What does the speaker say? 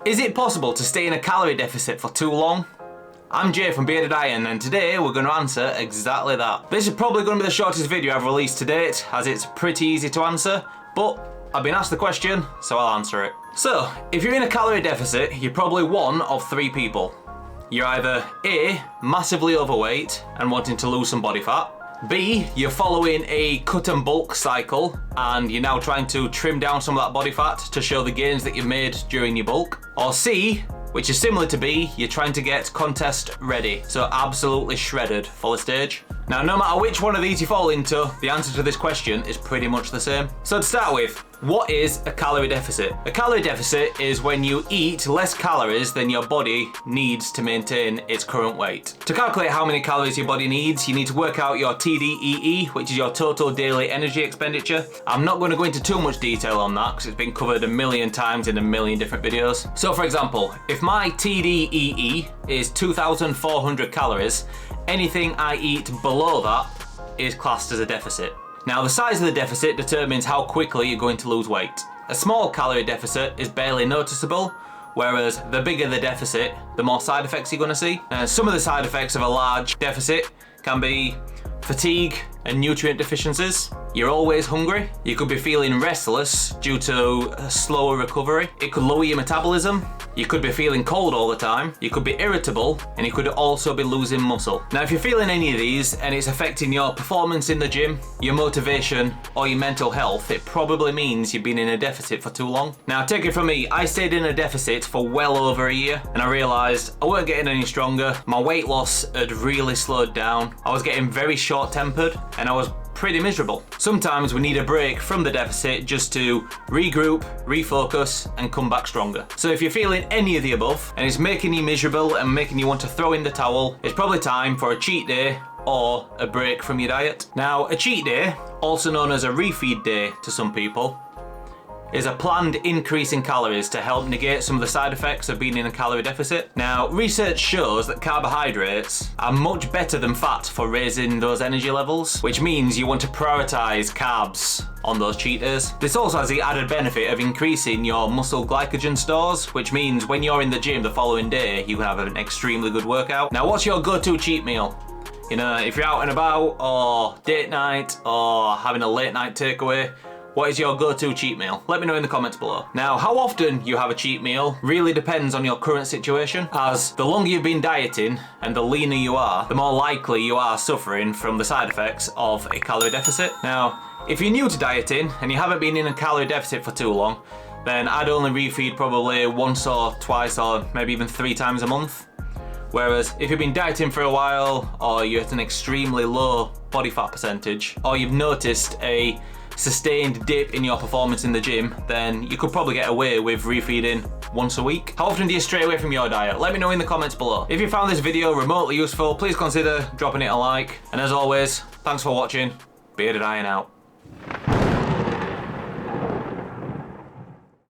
Is it possible to stay in a calorie deficit for too long? I'm Jay from Bearded Iron, and today we're going to answer exactly that. This is probably going to be the shortest video I've released to date, as it's pretty easy to answer, but I've been asked the question, so I'll answer it. So, if you're in a calorie deficit, you're probably one of three people. You're either A, massively overweight and wanting to lose some body fat. B, you're following a cut and bulk cycle and you're now trying to trim down some of that body fat to show the gains that you've made during your bulk. Or C, which is similar to B, you're trying to get contest ready, so absolutely shredded for the stage. Now, no matter which one of these you fall into, the answer to this question is pretty much the same. So to start with, what is a calorie deficit? A calorie deficit is when you eat less calories than your body needs to maintain its current weight. To calculate how many calories your body needs, you need to work out your TDEE, which is your total daily energy expenditure. I'm not going to go into too much detail on that because it's been covered a million times in a million different videos. So for example, if my TDEE is 2,400 calories, anything I eat below that is classed as a deficit. Now, the size of the deficit determines how quickly you're going to lose weight. A small calorie deficit is barely noticeable, whereas the bigger the deficit, the more side effects you're going to see. Some of the side effects of a large deficit can be fatigue and nutrient deficiencies. You're always hungry. You could be feeling restless due to a slower recovery. It could lower your metabolism. You could be feeling cold all the time. You could be irritable, and you could also be losing muscle. Now, if you're feeling any of these and it's affecting your performance in the gym, your motivation, or your mental health, it probably means you've been in a deficit for too long. Now, take it from me, I stayed in a deficit for well over a year, and I realised I weren't getting any stronger. My weight loss had really slowed down. I was getting very short-tempered, and I was pretty miserable. Sometimes we need a break from the deficit just to regroup, refocus, and come back stronger. So if you're feeling any of the above and it's making you miserable and making you want to throw in the towel, it's probably time for a cheat day or a break from your diet. Now, a cheat day, also known as a refeed day to some people, is a planned increase in calories to help negate some of the side effects of being in a calorie deficit. Now, research shows that carbohydrates are much better than fat for raising those energy levels, which means you want to prioritize carbs on those cheat days. This also has the added benefit of increasing your muscle glycogen stores, which means when you're in the gym the following day, you can have an extremely good workout. Now, what's your go-to cheat meal? You know, if you're out and about, or date night, or having a late night takeaway, what is your go-to cheat meal? Let me know in the comments below. Now, how often you have a cheat meal really depends on your current situation, as the longer you've been dieting and the leaner you are, the more likely you are suffering from the side effects of a calorie deficit. Now, if you're new to dieting and you haven't been in a calorie deficit for too long, then I'd only refeed probably once or twice or maybe even 3 times a month. Whereas if you've been dieting for a while, or you're at an extremely low body fat percentage, or you've noticed a sustained dip in your performance in the gym, then you could probably get away with refeeding once a week. How often do you stray away from your diet? Let me know in the comments below. If you found this video remotely useful, please consider dropping it a like. And as always, thanks for watching. Bearded Iron out.